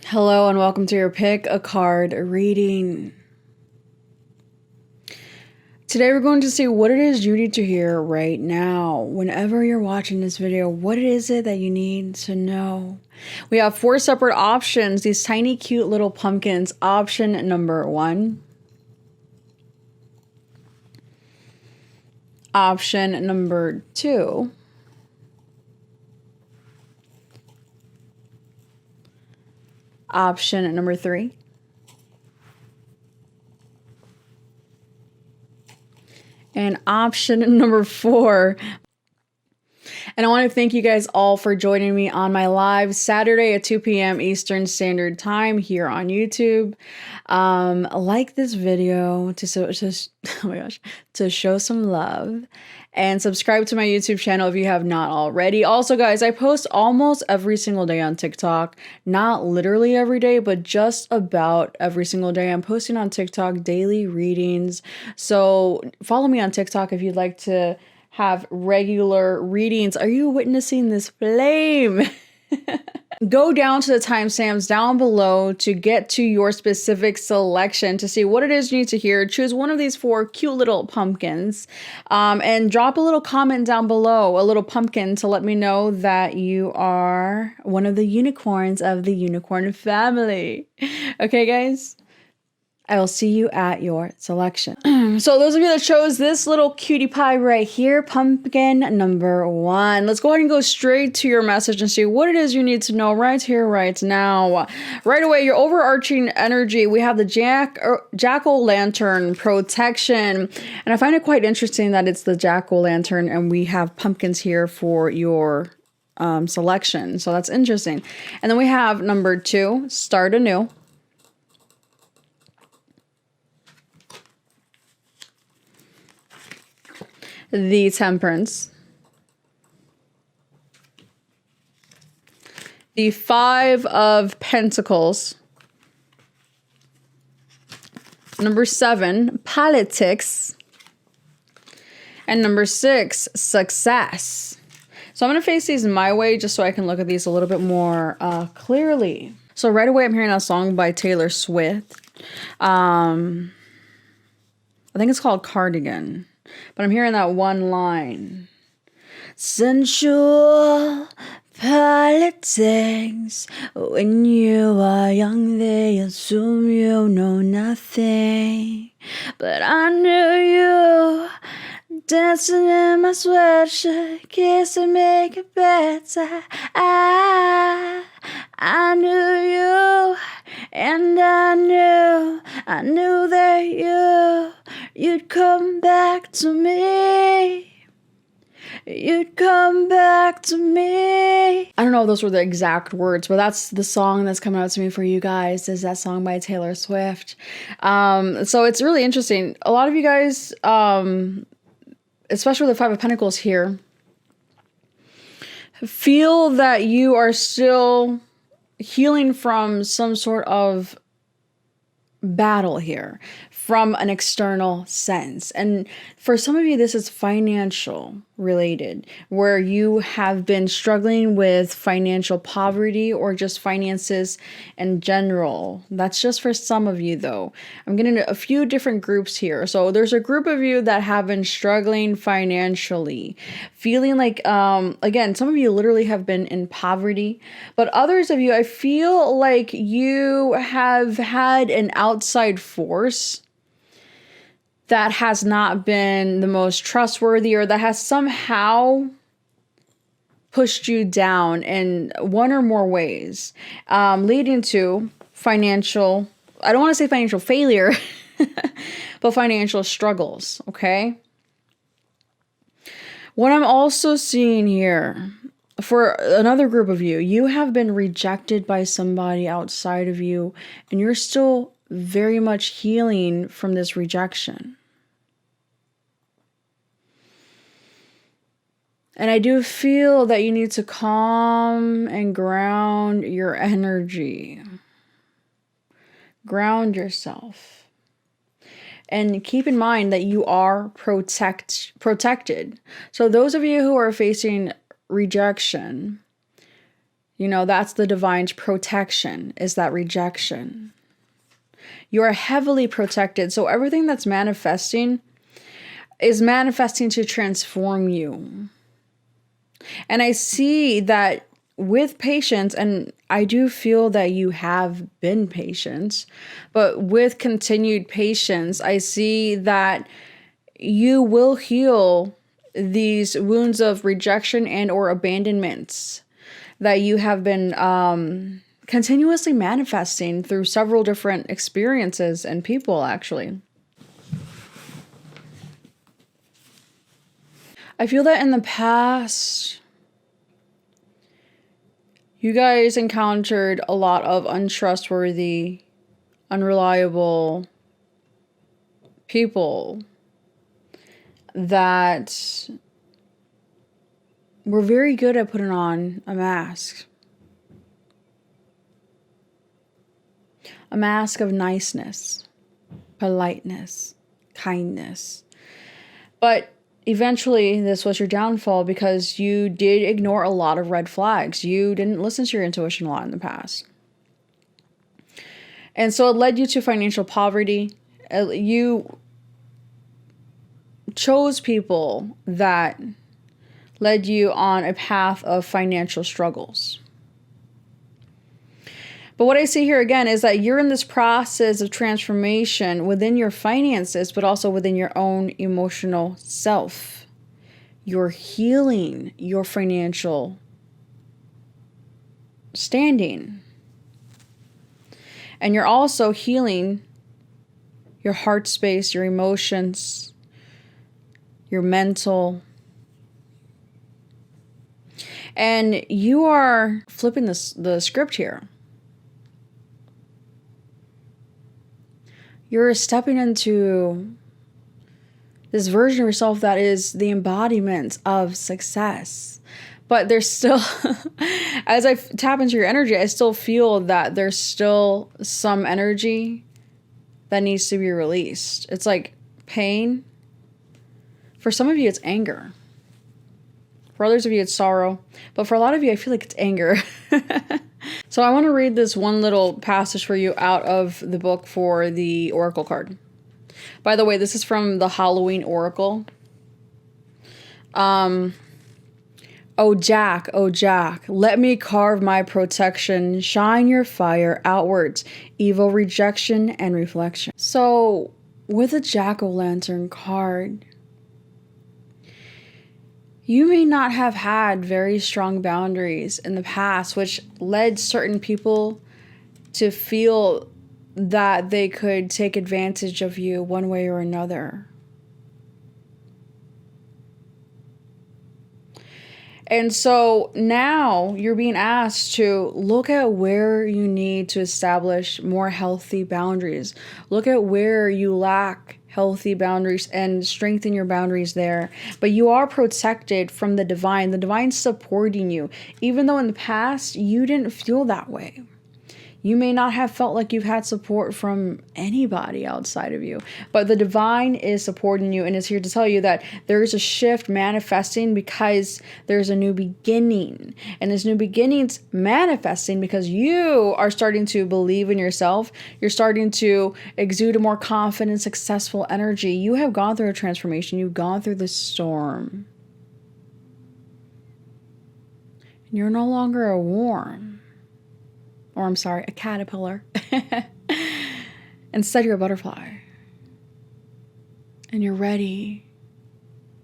Hello and welcome to your pick a card reading. Today we're going to see what it is you need to hear right now. Whenever you're watching this video, what is it that you need to know? We have 4 separate options, these tiny cute little pumpkins. Option number 1. Option number 2. Option number 3. And option number 4. And I want to thank you guys all for joining me on my live Saturday at 2 p.m. Eastern Standard Time here on YouTube. Like this video to show some love, and subscribe to my YouTube channel if you have not already. Also, guys, I post almost every single day on TikTok. Not literally every day, but just about every single day. I'm posting on TikTok daily readings. So follow me on TikTok if you'd like to have regular readings. Are you witnessing this flame? Go down to the timestamps down below to get to your specific selection to see what it is you need to hear. Choose one of these 4 cute little pumpkins, and drop a little comment down below, a little pumpkin, to let me know that you are one of the unicorns of the unicorn family. Okay, guys? I will see you at your selection. So those of you that chose this little cutie pie right here, pumpkin number 1, let's go ahead and go straight to your message and see what it is you need to know right here, right now. Right away, your overarching energy, we have the jack-o'-lantern protection. And I find it quite interesting that it's the jack-o'-lantern and we have pumpkins here for your selection. So that's interesting. And then we have number 2, start anew. The Temperance, the 5 of Pentacles, number 7, Politics, and number 6, Success. So I'm going to face these my way just so I can look at these a little bit more clearly. So right away I'm hearing a song by Taylor Swift. I think it's called Cardigan. But I'm hearing that one line. Sensual politics. When you are young, they assume you know nothing. But I knew you. Dancing in my sweatshirt, kissing make it better. I knew you, and I knew that you'd come back to me. You'd come back to me. I don't know if those were the exact words, but that's the song that's coming out to me for you guys, is that song by Taylor Swift. So it's really interesting. A lot of you guys, especially with the 5 of Pentacles here, feel that you are still healing from some sort of battle here, from an external sense. And for some of you, this is financial related, where you have been struggling with financial poverty or just finances in general. That's just for some of you, though. I'm getting a few different groups here. So there's a group of you that have been struggling financially, feeling like, again, some of you literally have been in poverty, but others of you, I feel like you have had an outside force that has not been the most trustworthy, or that has somehow pushed you down in one or more ways, leading to financial, I don't want to say financial failure, but financial struggles, okay? What I'm also seeing here, for another group of you, you have been rejected by somebody outside of you, and you're still very much healing from this rejection. And I do feel that you need to calm and ground your energy. Ground yourself. And keep in mind that you are protected. So those of you who are facing rejection, That's the divine's protection, is that rejection. You are heavily protected. So everything that's manifesting is manifesting to transform you. And I see that with patience, and I do feel that you have been patient, but with continued patience, I see that you will heal these wounds of rejection and or abandonments that you have been continuously manifesting through several different experiences and people, actually. I feel that in the past, you guys encountered a lot of untrustworthy, unreliable people that were very good at putting on a mask. A mask of niceness, politeness, kindness. But eventually, this was your downfall because you did ignore a lot of red flags. You didn't listen to your intuition a lot in the past. And so it led you to financial poverty. You chose people that led you on a path of financial struggles. But what I see here again is that you're in this process of transformation within your finances, but also within your own emotional self. You're healing your financial standing. And you're also healing your heart space, your emotions, your mental. And you are flipping the script here. You're stepping into this version of yourself that is the embodiment of success. But there's still, as I tap into your energy, I still feel that there's still some energy that needs to be released. It's like pain. For some of you, it's anger. For others of you, it's sorrow. But for a lot of you, I feel like it's anger. So I want to read this one little passage for you out of the book for the Oracle card. By the way, this is from the Halloween Oracle. Oh Jack, let me carve my protection, shine your fire outwards, evil rejection and reflection. So with a jack-o'-lantern card, you may not have had very strong boundaries in the past, which led certain people to feel that they could take advantage of you one way or another. And so now you're being asked to look at where you need to establish more healthy boundaries. Look at where you lack healthy boundaries and strengthen your boundaries there. But you are protected from the divine. The divine's supporting you. Even though in the past you didn't feel that way. You may not have felt like you've had support from anybody outside of you, but the divine is supporting you and is here to tell you that there is a shift manifesting because there's a new beginning. And this new beginning's manifesting because you are starting to believe in yourself. You're starting to exude a more confident, successful energy. You have gone through a transformation. You've gone through the storm. And you're no longer a worm. Or a caterpillar. Instead, you're a butterfly. And you're ready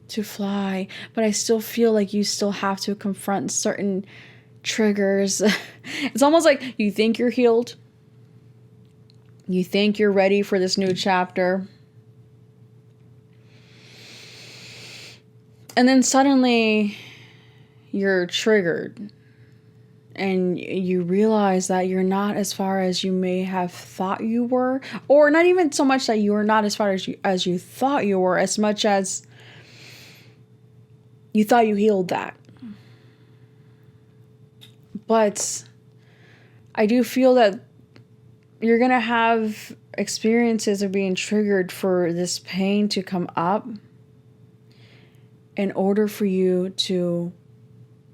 to fly. But I still feel like you still have to confront certain triggers. It's almost like you think you're healed. You think you're ready for this new chapter. And then suddenly, you're triggered. And you realize that you're not as far as you may have thought you were. Or not even so much that you are not as far as you thought you were, as much as you thought you healed that. But I do feel that you're going to have experiences of being triggered for this pain to come up in order for you to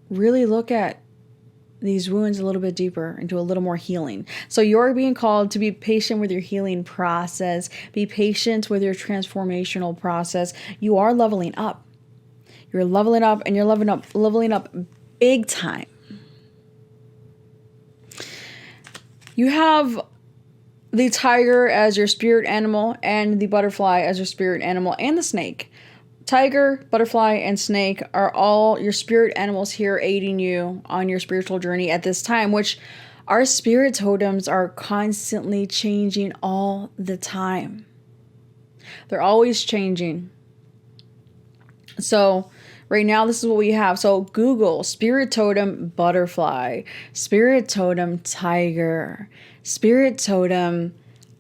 really look at these wounds a little bit deeper and do a little more healing. So you're being called to be patient with your healing process. Be patient with your transformational process. You are leveling up. You're leveling up, and you're leveling up big time. You have the tiger as your spirit animal and the butterfly as your spirit animal and the snake. Tiger, butterfly, and snake are all your spirit animals here aiding you on your spiritual journey at this time, which our spirit totems are constantly changing all the time. They're always changing. So right now, this is what we have. So Google spirit totem butterfly, spirit totem tiger, spirit totem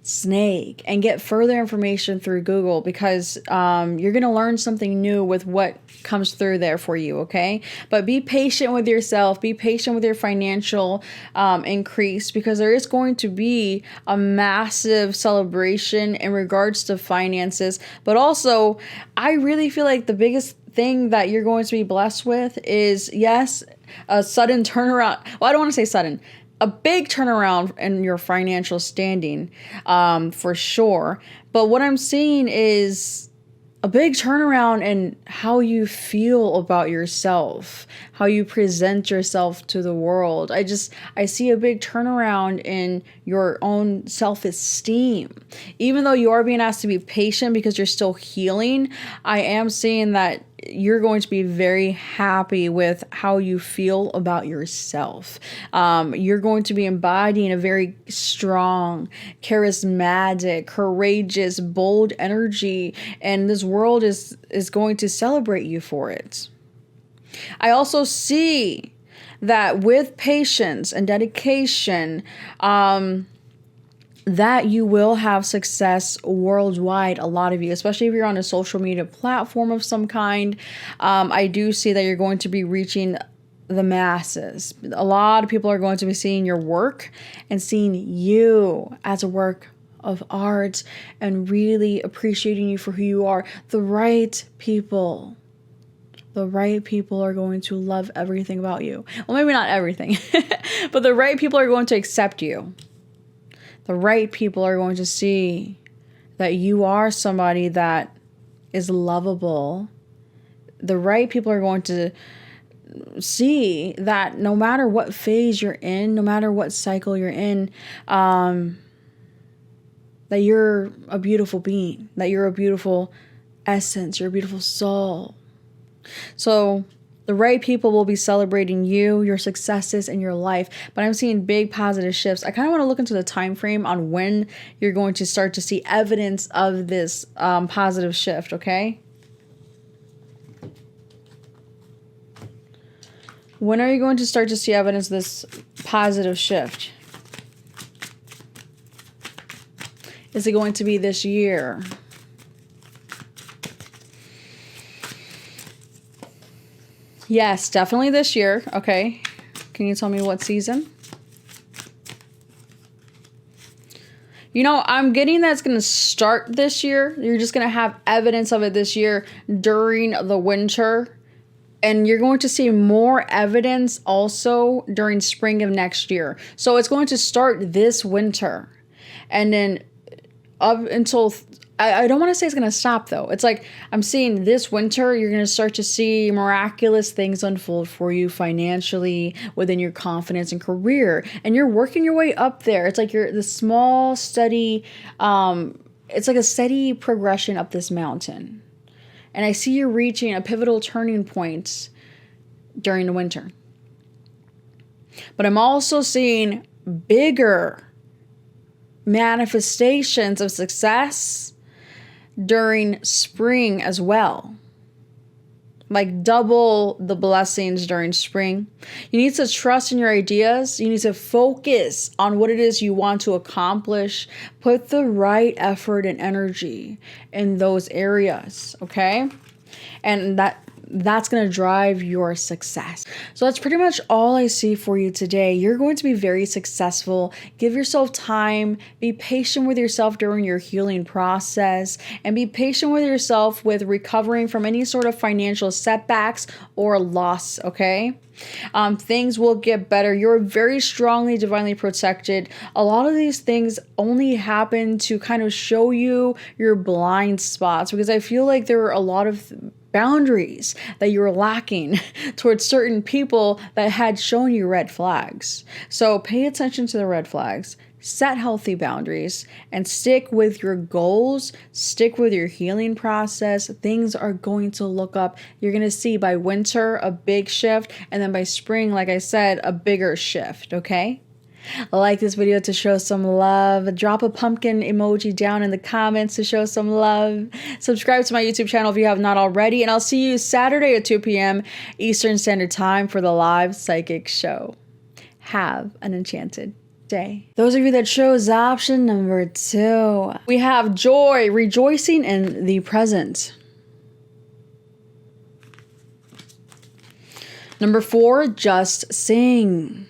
snake, and get further information through Google, because you're going to learn something new with what comes through there for you, okay? But be patient with yourself. Be patient with your financial increase, because there is going to be a massive celebration in regards to finances. But also, I really feel like the biggest thing that you're going to be blessed with is, yes, a sudden turnaround. Well, I don't want to say sudden. A big turnaround in your financial standing, for sure. But what I'm seeing is a big turnaround in how you feel about yourself, how you present yourself to the world. I see a big turnaround in your own self-esteem. Even though you are being asked to be patient because you're still healing, I am seeing that you're going to be very happy with how you feel about yourself. You're going to be embodying a very strong, charismatic, courageous, bold energy, and this world is going to celebrate you for it. I also see that with patience and dedication, that you will have success worldwide, a lot of you, especially if you're on a social media platform of some kind. I do see that you're going to be reaching the masses. A lot of people are going to be seeing your work and seeing you as a work of art and really appreciating you for who you are. The right people are going to love everything about you. Well, maybe not everything, but the right people are going to accept you. The right people are going to see that you are somebody that is lovable. The right people are going to see that no matter what phase you're in, no matter what cycle you're in, that you're a beautiful being, that you're a beautiful essence, you're a beautiful soul. So the right people will be celebrating you, your successes in your life. But I'm seeing big positive shifts. I kind of want to look into the time frame on when you're going to start to see evidence of this positive shift, okay? When are you going to start to see evidence of this positive shift? Is it going to be this year? Yes, definitely this year. Okay. Can you tell me what season? You know, I'm getting that it's going to start this year. You're just going to have evidence of it this year during the winter. And you're going to see more evidence also during spring of next year. So it's going to start this winter. And then up until... I don't want to say it's going to stop, though. It's like I'm seeing this winter, you're going to start to see miraculous things unfold for you financially, within your confidence and career. And you're working your way up there. It's like you're the small, steady, it's like a steady progression up this mountain. And I see you reaching a pivotal turning point during the winter. But I'm also seeing bigger manifestations of success during spring as well. Like double the blessings during spring. You need to trust in your ideas. You need to focus on what it is you want to accomplish. Put the right effort and energy in those areas, okay? And that's going to drive your success. So that's pretty much all I see for you today. You're going to be very successful. Give yourself time. Be patient with yourself during your healing process, and be patient with yourself with recovering from any sort of financial setbacks or loss, okay? Things will get better. You're very strongly divinely protected. A lot of these things only happen to kind of show you your blind spots, because I feel like there are a lot of boundaries that you're lacking towards certain people that had shown you red flags. So pay attention to the red flags. Set healthy boundaries and stick with your goals, stick with your healing process. Things are going to look up. You're going to see by winter a big shift, and then by spring, like I said, a bigger shift, okay? Like this video to show some love. Drop a pumpkin emoji down in the comments to show some love. Subscribe to my YouTube channel if you have not already, and I'll see you Saturday at 2 p.m. Eastern Standard Time for the live psychic show. Have an enchanted day. Those of you that chose option number 2, we have joy, rejoicing in the present. Number 4, just sing.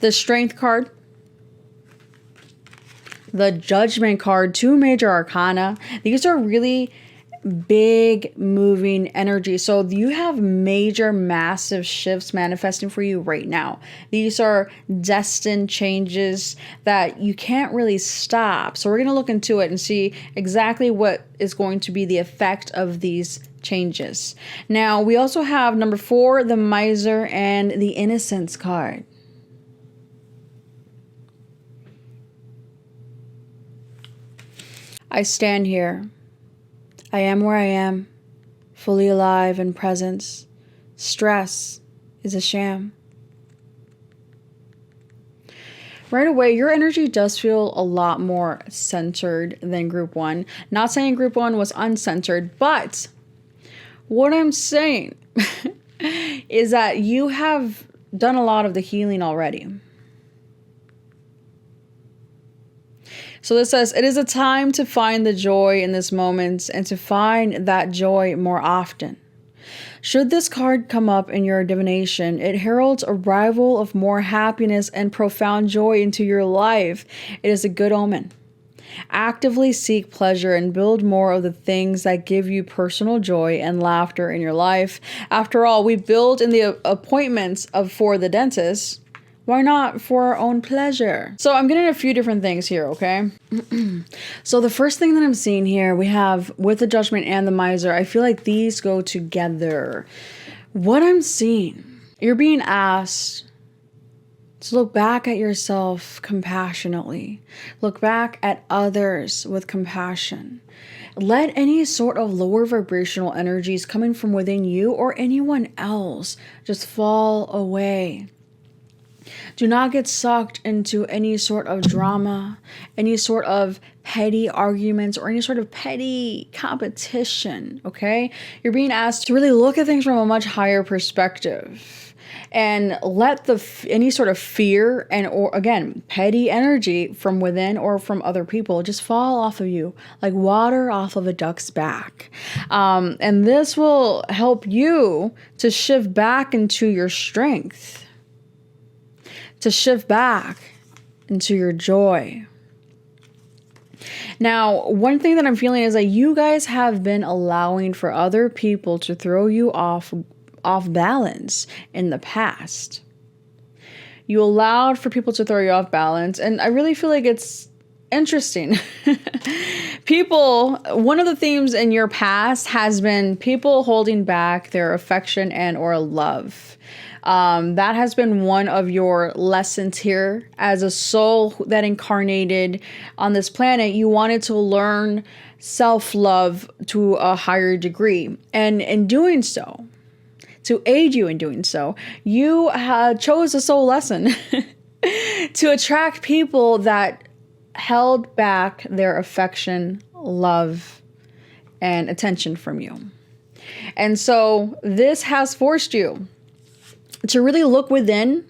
The strength card, the judgment card, 2 major arcana. These are really big moving energy. So you have major, massive shifts manifesting for you right now. These are destined changes that you can't really stop. So we're going to look into it and see exactly what is going to be the effect of these changes. Now, we also have number 4, the miser, and the innocence card. I stand here. I am where I am, fully alive in presence. Stress is a sham. Right away, your energy does feel a lot more centered than group 1. Not saying group 1 was uncentered, but what I'm saying is that you have done a lot of the healing already. So this says, it is a time to find the joy in this moment and to find that joy more often. Should this card come up in your divination, it heralds arrival of more happiness and profound joy into your life. It is a good omen. Actively seek pleasure and build more of the things that give you personal joy and laughter in your life. After all, we build in the appointments for the dentist. Why not for our own pleasure? So I'm getting a few different things here, okay? So the first thing that I'm seeing here, we have with the judgment and the miser. I feel like these go together. What I'm seeing, you're being asked to look back at yourself compassionately. Look back at others with compassion. Let any sort of lower vibrational energies coming from within you or anyone else just fall away. Do not get sucked into any sort of drama, any sort of petty arguments, or any sort of petty competition, okay? You're being asked to really look at things from a much higher perspective and let any sort of fear and, or again, petty energy from within or from other people just fall off of you like water off of a duck's back. And this will help you to shift back into your strength, to shift back into your joy. Now, one thing that I'm feeling is that you guys have been allowing for other people to throw you off balance in the past. You allowed for people to throw you off balance, and I really feel like it's interesting. One of the themes in your past has been people holding back their affection and or love. That has been one of your lessons here as a soul that incarnated on this planet. You wanted to learn self-love to a higher degree. And in doing so, to aid you in doing so, you chose a soul lesson to attract people that held back their affection, love, and attention from you. And so this has forced you to really look within,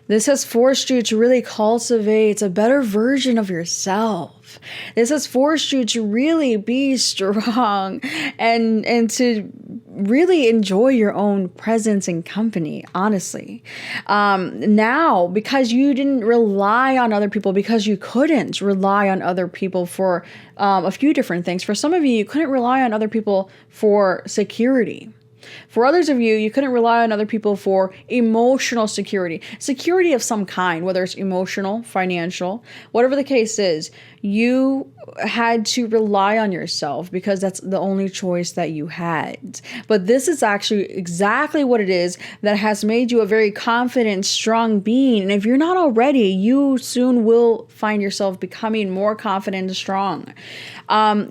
This has forced you to really cultivate a better version of yourself. This has forced you to really be strong and to really enjoy your own presence and company, honestly. Now, because you didn't rely on other people, because you couldn't rely on other people for a few different things. For some of you, you couldn't rely on other people for security. For others of you, you couldn't rely on other people for emotional security, security of some kind, whether it's emotional, financial, whatever the case is. You had to rely on yourself because that's the only choice that you had. But this is actually exactly what it is that has made you a very confident, strong being. And if you're not already, you soon will find yourself becoming more confident and strong.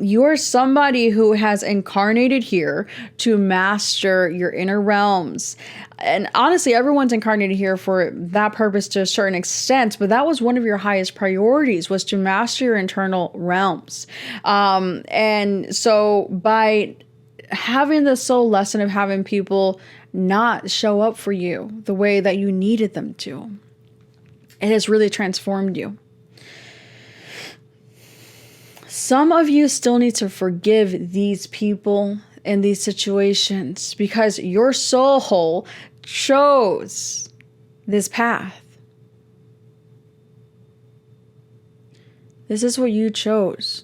You're somebody who has incarnated here to master your inner realms. And honestly, everyone's incarnated here for that purpose to a certain extent, but that was one of your highest priorities, was to master your internal realms. And so by having the soul lesson of having people not show up for you the way that you needed them to, it has really transformed you. Some of you still need to forgive these people in these situations because your soul chose this path. This is what you chose.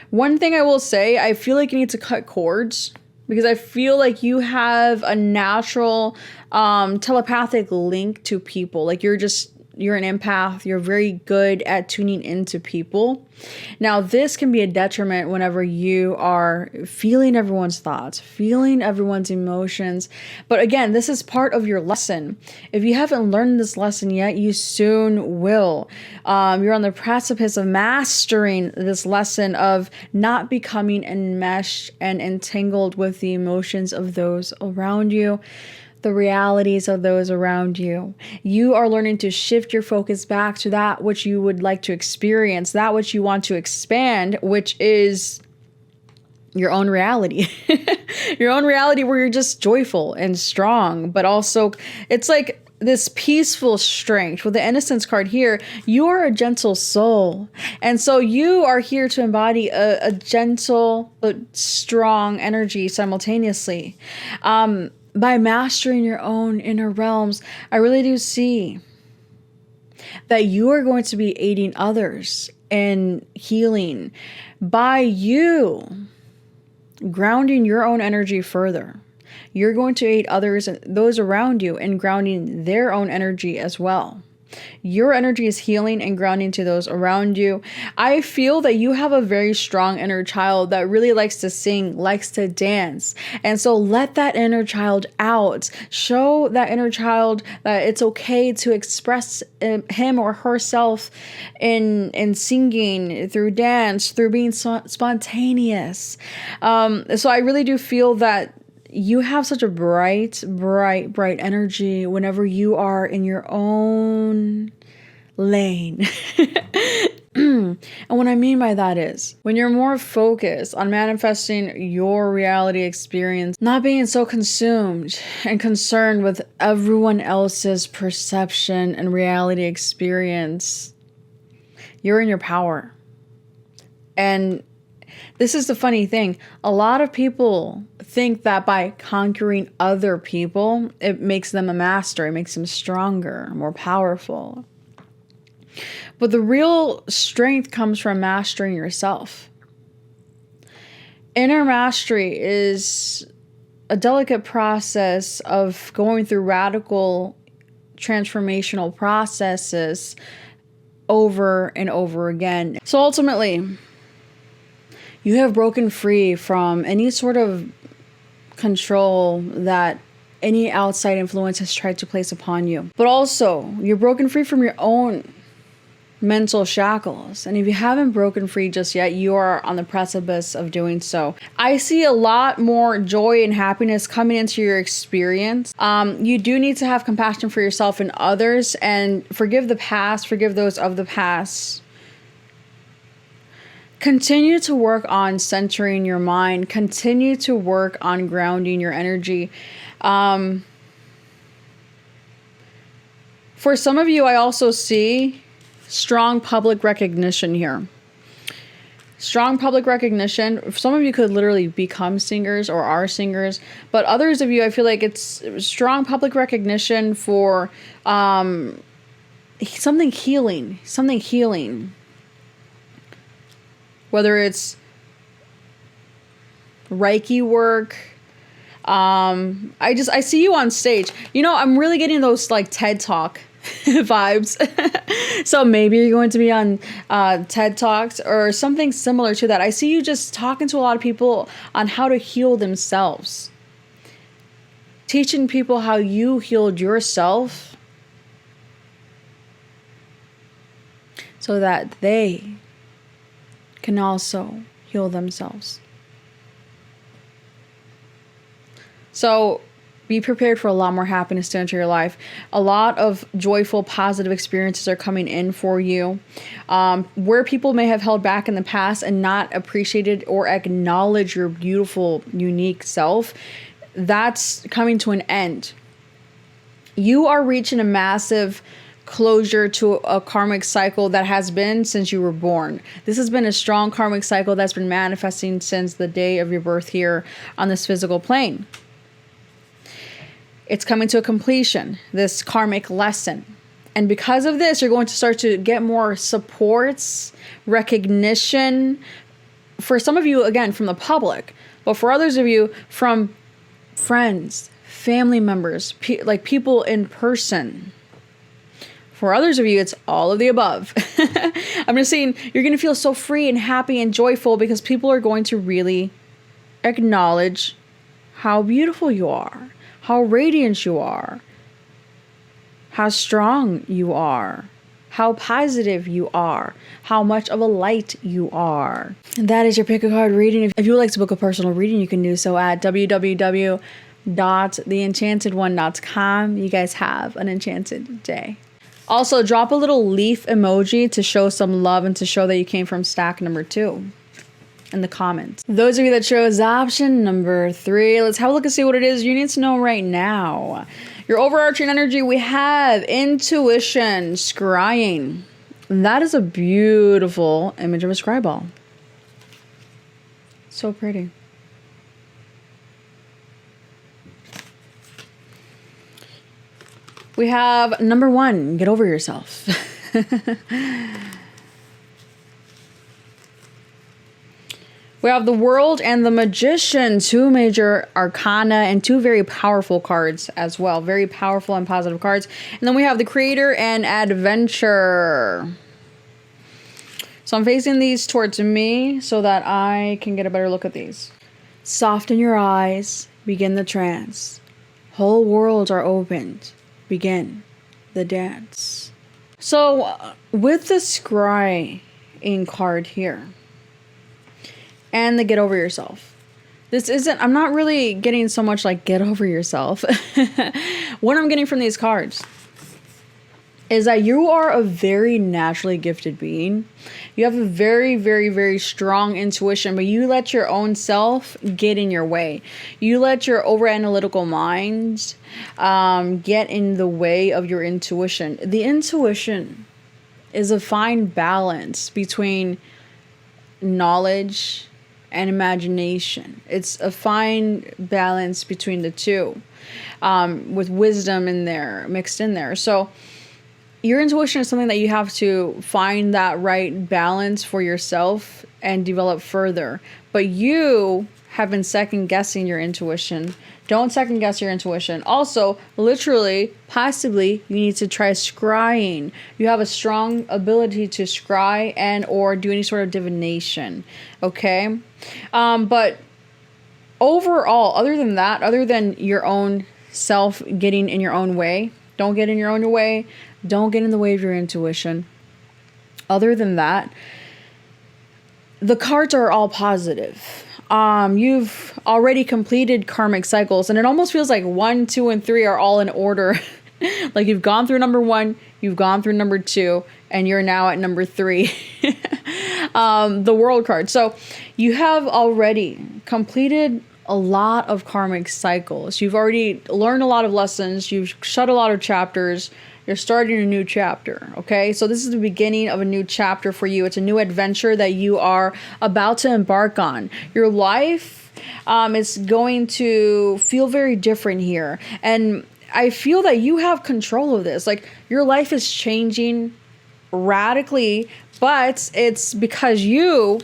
One thing I will say, I feel like you need to cut cords because I feel like you have a natural telepathic link to people. Like you're an empath. You're very good at tuning into people. Now, this can be a detriment whenever you are feeling everyone's thoughts, feeling everyone's emotions. But again, this is part of your lesson. If you haven't learned this lesson yet, you soon will. You're on the precipice of mastering this lesson of not becoming enmeshed and entangled with the emotions of those around you, the realities of those around you. You are learning to shift your focus back to that which you would like to experience, that which you want to expand, which is your own reality. Your own reality where you're just joyful and strong, but also it's like this peaceful strength. With the Innocence card here, you are a gentle soul. And so you are here to embody a gentle but strong energy simultaneously. By mastering your own inner realms, I really do see that you are going to be aiding others in healing by you grounding your own energy further. You're going to aid others, those around you, in grounding their own energy as well. Your energy is healing and grounding to those around you. I feel that you have a very strong inner child that really likes to sing, likes to dance. And so let that inner child out. Show that inner child that it's okay to express him or herself in singing, through dance, through being spontaneous. So I really do feel that you have such a bright energy whenever you are in your own lane. And what I mean by that is when you're more focused on manifesting your reality experience, not being so consumed and concerned with everyone else's perception and reality experience, you're in your power. And this is the funny thing. A lot of people think that by conquering other people, it makes them a master. It makes them stronger, more powerful. But the real strength comes from mastering yourself. Inner mastery is a delicate process of going through radical transformational processes over and over again. So ultimately, you have broken free from any sort of control that any outside influence has tried to place upon you. But also, you're broken free from your own mental shackles. And if you haven't broken free just yet, you are on the precipice of doing so. I see a lot more joy and happiness coming into your experience. You do need to have compassion for yourself and others and forgive the past, forgive those of the past. Continue to work on centering your mind. Continue to work on grounding your energy. For some of you, I also see strong public recognition here. Strong public recognition. Some of you could literally become singers or are singers, but others of you, I feel like it's strong public recognition for something healing. Whether it's Reiki work. I see you on stage. I'm really getting those like TED Talk vibes. So maybe you're going to be on TED Talks or something similar to that. I see you just talking to a lot of people on how to heal themselves. Teaching people how you healed yourself so that they can also heal themselves. So be prepared for a lot more happiness to enter your life. A lot of joyful, positive experiences are coming in for you. Where people may have held back in the past and not appreciated or acknowledged your beautiful, unique self, that's coming to an end. You are reaching a massive closure to a karmic cycle that has been since you were born. This has been a strong karmic cycle that's been manifesting since the day of your birth here on this physical plane. It's coming to a completion, this karmic lesson. And because of this, you're going to start to get more supports, recognition. For some of you, again, from the public. But for others of you, from friends, family members, like people in person. For others of you, it's all of the above. I'm just saying, you're going to feel so free and happy and joyful because people are going to really acknowledge how beautiful you are. How radiant you are, how strong you are, how positive you are, how much of a light you are. And that is your pick a card reading. If you would like to book a personal reading, you can do so at www.theenchantedone.com. You guys have an enchanted day. Also, drop a little leaf emoji to show some love and to show that you came from stack number 2. In the comments. Those of you that chose option number 3, let's have a look and see what it is you need to know right now. Your overarching energy, we have intuition, scrying. That is a beautiful image of a scry ball. So pretty. We have number 1, get over yourself. We have the World and the Magician, 2 major arcana and 2 very powerful cards as well. Very powerful and positive cards. And then we have the Creator and Adventure. So I'm facing these towards me so that I can get a better look at these. Soften your eyes, begin the trance. Whole worlds are opened, begin the dance. So with the scrying card here, and the get over yourself. I'm not really getting so much like get over yourself. What I'm getting from these cards is that you are a very naturally gifted being. You have a very, very, very strong intuition, but you let your own self get in your way. You let your over-analytical mind get in the way of your intuition. The intuition is a fine balance between knowledge and imagination. It's a fine balance between the two, with wisdom in there, mixed in there. So your intuition is something that you have to find that right balance for yourself and develop further. But you have been second guessing your intuition. Don't second guess your intuition. Also, literally, possibly, you need to try scrying. You have a strong ability to scry and or do any sort of divination. Okay? But overall, other than that, other than your own self getting in your own way, don't get in your own way. Don't get in the way of your intuition. Other than that, the cards are all positive. You've already completed karmic cycles, and it almost feels like 1, 2, and 3 are all in order. Like you've gone through number 1, you've gone through number 2, and you're now at number 3. The World card. So you have already completed a lot of karmic cycles. You've already learned a lot of lessons. You've shut a lot of chapters. You're starting a new chapter, okay? So this is the beginning of a new chapter for you. It's a new adventure that you are about to embark on. Your life is going to feel very different here. And I feel that you have control of this. Like, your life is changing radically, but it's because you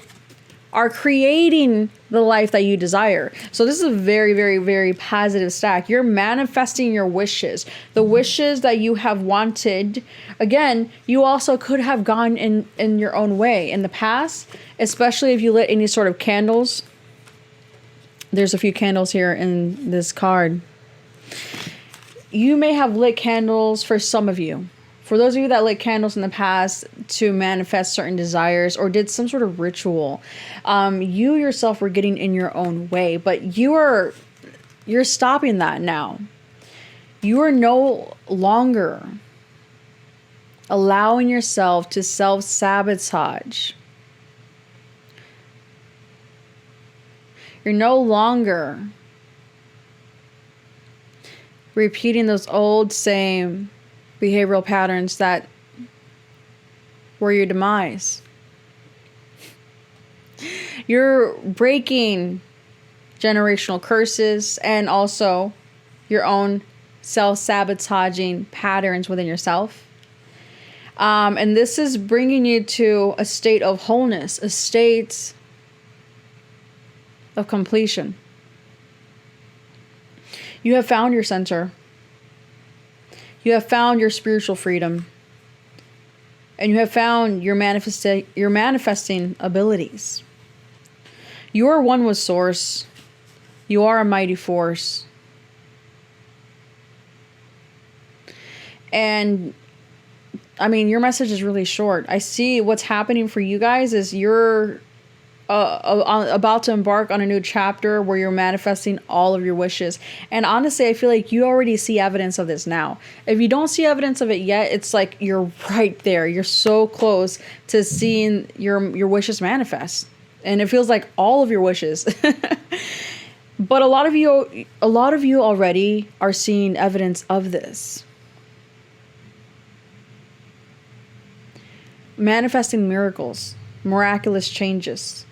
are creating the life that you desire. So this is a very, very, very positive stack. You're manifesting your wishes, the wishes that you have wanted. Again, you also could have gone in your own way in the past, especially if you lit any sort of candles. There's a few candles here in this card. You may have lit candles for some of you. For those of you that lit candles in the past to manifest certain desires or did some sort of ritual, you yourself were getting in your own way, but you're stopping that now. You are no longer allowing yourself to self-sabotage. You're no longer repeating those old same behavioral patterns that were your demise. You're breaking generational curses and also your own self-sabotaging patterns within yourself. And this is bringing you to a state of wholeness, a state of completion. You have found your center. You have found your spiritual freedom. And you have found your manifesting abilities. You are one with Source. You are a mighty force. And I mean, your message is really short. I see what's happening for you guys is you're about to embark on a new chapter where you're manifesting all of your wishes. And honestly, I feel like you already see evidence of this now. If you don't see evidence of it yet, it's like you're right there. You're so close to seeing your wishes manifest. And it feels like all of your wishes. But a lot of you already are seeing evidence of this. Manifesting miracles, miraculous changes.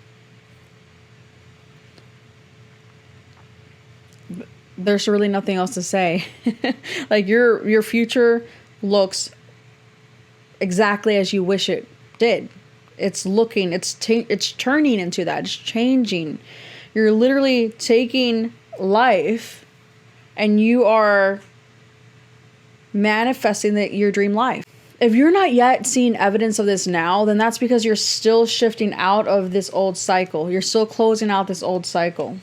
There's really nothing else to say. Like your future looks exactly as you wish it did. It's looking, it's turning into that. It's changing. You're literally taking life and you are manifesting your dream life. If you're not yet seeing evidence of this now, then that's because you're still shifting out of this old cycle. You're still closing out this old cycle.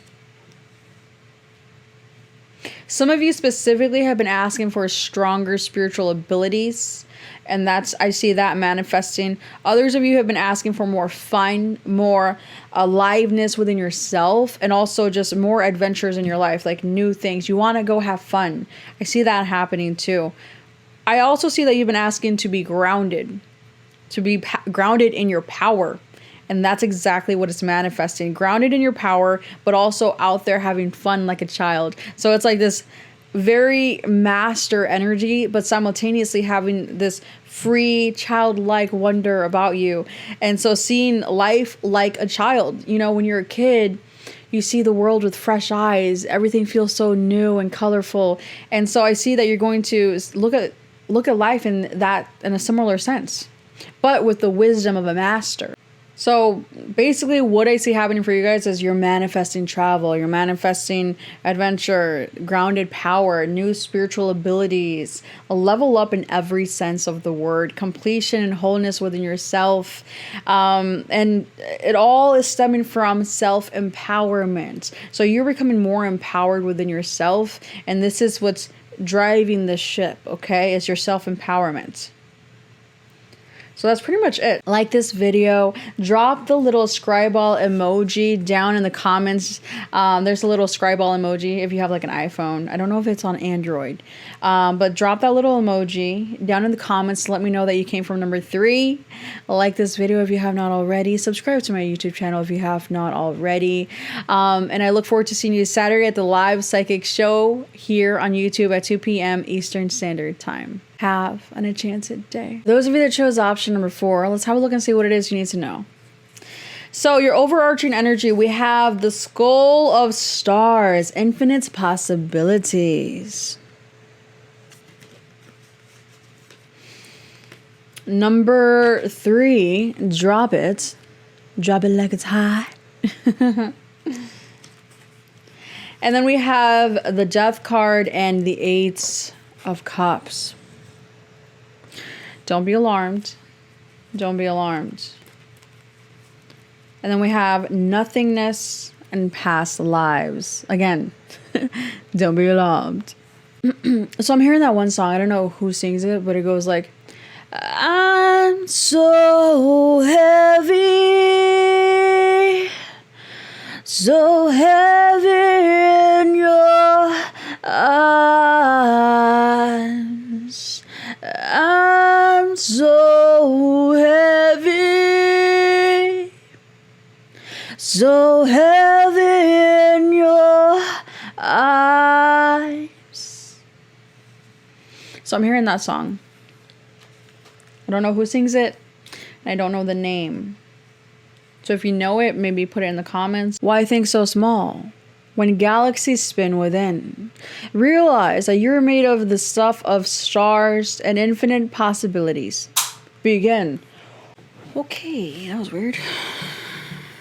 Some of you specifically have been asking for stronger spiritual abilities, and I see that manifesting. Others of you have been asking for more fun, more aliveness within yourself, and also just more adventures in your life, like new things. You want to go have fun. I see that happening too. I also see that you've been asking to be grounded in your power. And that's exactly what it's manifesting. Grounded in your power, but also out there having fun like a child. So it's like this very master energy, but simultaneously having this free childlike wonder about you. And so seeing life like a child. You know, when you're a kid, you see the world with fresh eyes. Everything feels so new and colorful. And so I see that you're going to look at life in a similar sense, but with the wisdom of a master. So basically what I see happening for you guys is you're manifesting travel, you're manifesting adventure, grounded power, new spiritual abilities, a level up in every sense of the word, completion and wholeness within yourself. And it all is stemming from self-empowerment. So you're becoming more empowered within yourself. And this is what's driving the ship, okay? It's your self-empowerment. So that's pretty much it. Like this video, drop the little scryball emoji down in the comments. There's a little scryball emoji if you have like an iPhone. I don't know if it's on Android. But drop that little emoji down in the comments to let me know that you came from number 3. Like this video if you have not already. Subscribe to my YouTube channel if you have not already. And I look forward to seeing you Saturday at the live psychic show here on YouTube at 2 p.m. Eastern Standard Time. Have an enchanted day. Those of you that chose option number 4, let's have a look and see what it is you need to know. So your overarching energy, we have the Skull of Stars, infinite possibilities. Number 3, drop it. Drop it like it's hot. And then we have the Death card and the 8 of Cups. Don't be alarmed. Don't be alarmed. And then we have nothingness and past lives. Again, don't be alarmed. So I'm hearing that one song. I don't know who sings it, but it goes like, I'm so heavy, so heavy in your arms. I'm so heavy, so heavy in your eyes. So I'm hearing that song. I don't know who sings it, and I don't know the name. So if you know it, maybe put it in the comments. Why think so small? When galaxies spin within, realize that you're made of the stuff of stars and infinite possibilities. Begin. Okay, that was weird.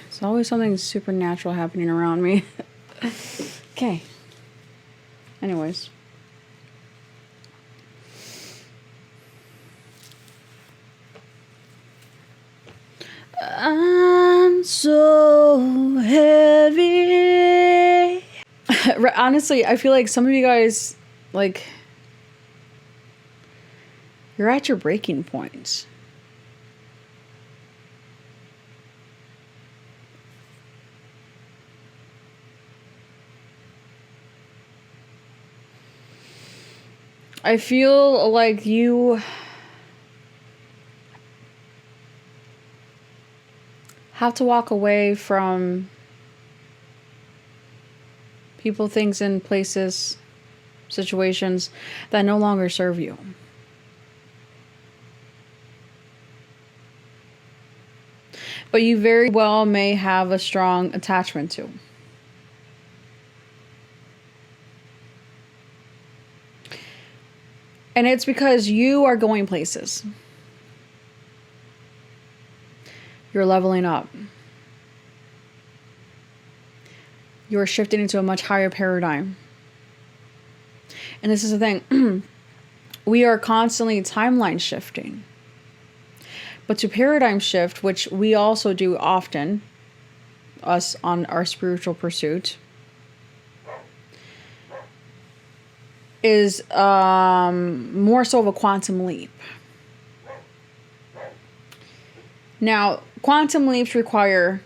There's always something supernatural happening around me. Okay. Anyways. I'm so heavy. Honestly, I feel like some of you guys, like, you're at your breaking point. I feel like you have to walk away from people, things, and places, situations that no longer serve you. But you very well may have a strong attachment to. And it's because you are going places. You're leveling up. You're shifting into a much higher paradigm. And this is the thing. We are constantly timeline shifting. But to paradigm shift, which we also do often, us on our spiritual pursuit, is more so of a quantum leap. Now, quantum leaps require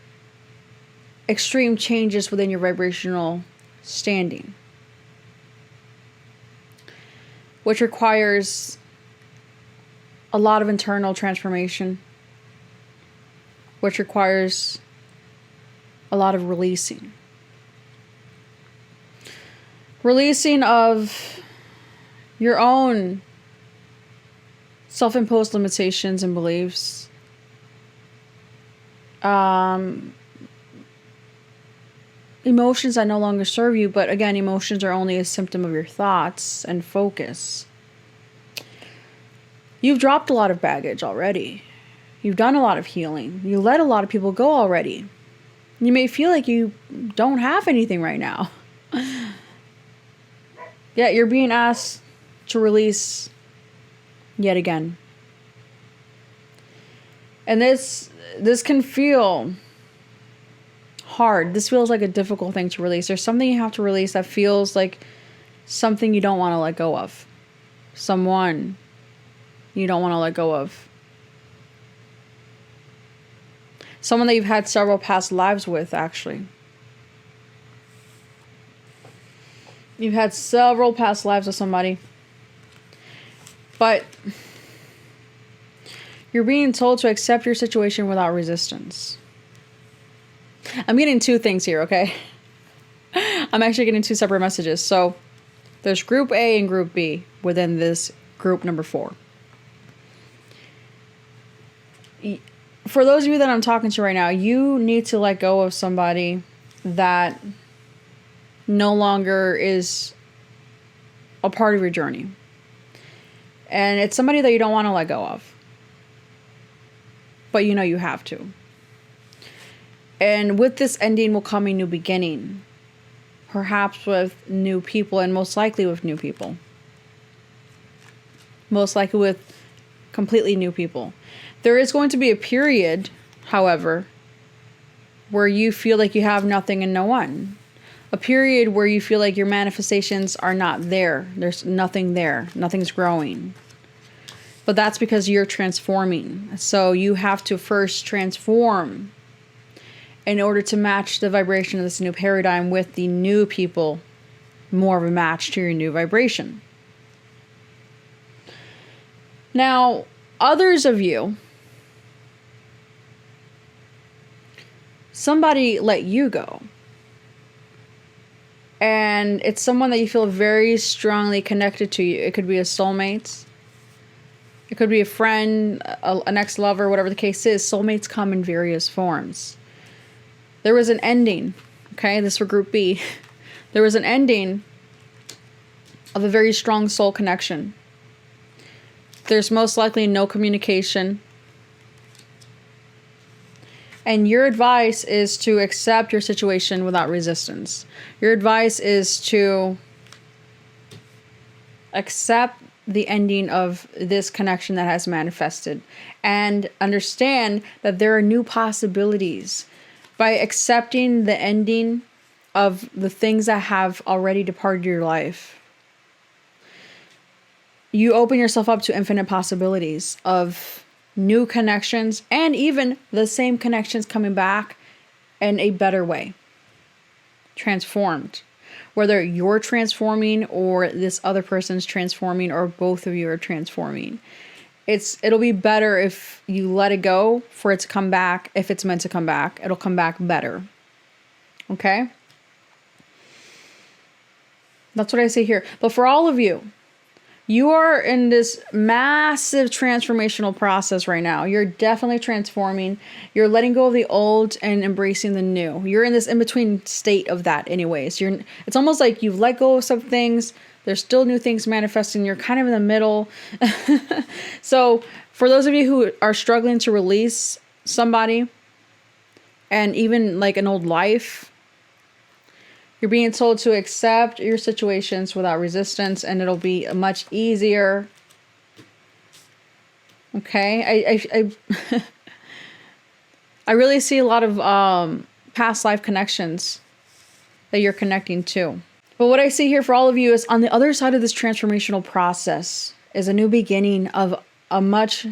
extreme changes within your vibrational standing, which requires a lot of internal transformation, which requires a lot of releasing. Releasing of your own self-imposed limitations and beliefs. Emotions that no longer serve you, but again, emotions are only a symptom of your thoughts and focus. You've dropped a lot of baggage already. You've done a lot of healing. You let a lot of people go already. You may feel like you don't have anything right now. Yet you're being asked to release yet again. And this can feel hard. This feels like a difficult thing to release. There's something you have to release that feels like something you don't want to let go of. Someone you don't want to let go of. Someone that you've had several past lives with, actually. You've had several past lives with somebody. But you're being told to accept your situation without resistance. I'm getting two things here, okay? I'm actually getting two separate messages. So there's group A and group B within this group number 4. For those of you that I'm talking to right now, you need to let go of somebody that no longer is a part of your journey. And it's somebody that you don't want to let go of. But you know you have to. And with this ending will come a new beginning. Perhaps with new people, and most likely with new people. Most likely with completely new people. There is going to be a period, however, where you feel like you have nothing and no one. A period where you feel like your manifestations are not there. There's nothing there. Nothing's growing. But that's because you're transforming. So you have to first transform in order to match the vibration of this new paradigm with the new people, more of a match to your new vibration. Now, others of you, somebody let you go. And it's someone that you feel very strongly connected to. It could be a soulmate. It could be a friend, an ex-lover, whatever the case is. Soulmates come in various forms. There was an ending. Okay, this for group B. There was an ending of a very strong soul connection. There's most likely no communication. And your advice is to accept your situation without resistance. Your advice is to accept the ending of this connection that has manifested and understand that there are new possibilities. By accepting the ending of the things that have already departed your life, you open yourself up to infinite possibilities of new connections, and even the same connections coming back in a better way. Transformed. Whether you're transforming or this other person's transforming or both of you are transforming. It'll be better if you let it go for it to come back. If it's meant to come back, it'll come back better. Okay? That's what I say here. But for all of you, you are in this massive transformational process right now. You're definitely transforming. You're letting go of the old and embracing the new. You're in this in-between state of that anyways. It's almost like you've let go of some things. There's still new things manifesting. You're kind of in the middle. So for those of you who are struggling to release somebody and even like an old life, you're being told to accept your situations without resistance, and it'll be much easier. Okay? I really see a lot of past life connections that you're connecting to. But what I see here for all of you is on the other side of this transformational process is a new beginning of a much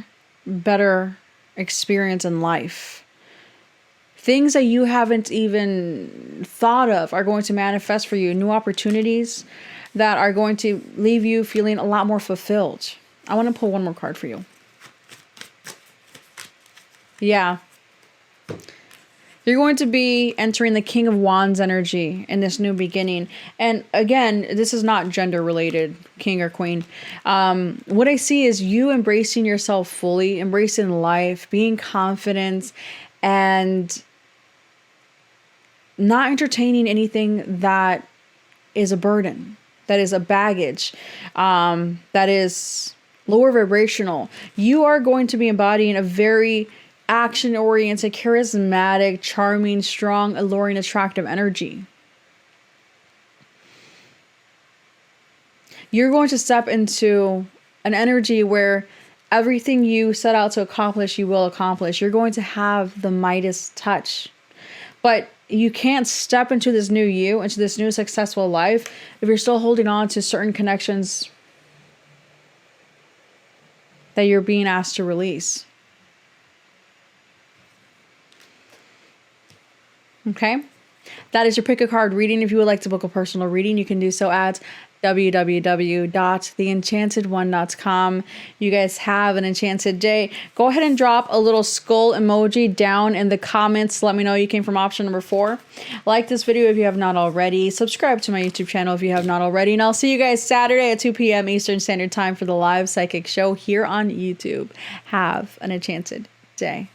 better experience in life. Things that you haven't even thought of are going to manifest for you. New opportunities that are going to leave you feeling a lot more fulfilled. I want to pull one more card for you. Yeah. You're going to be entering the King of Wands energy in this new beginning. And again, this is not gender related, king or queen. What I see is you embracing yourself fully, embracing life, being confident, and not entertaining anything that is a burden, that is a baggage, that is lower vibrational. You are going to be embodying a very action-oriented, charismatic, charming, strong, alluring, attractive energy. You're going to step into an energy where everything you set out to accomplish, you will accomplish. You're going to have the Midas touch. But you can't step into this new you, into this new successful life, if you're still holding on to certain connections that you're being asked to release. Okay? That is your pick a card reading. If you would like to book a personal reading, you can do so at www.theenchantedone.com. You guys have an enchanted day. Go ahead and drop a little skull emoji down in the comments. Let me know you came from option number 4. Like this video if you have not already. Subscribe to my YouTube channel if you have not already. And I'll see you guys Saturday at 2 p.m. Eastern Standard Time for the live psychic show here on YouTube. Have an enchanted day.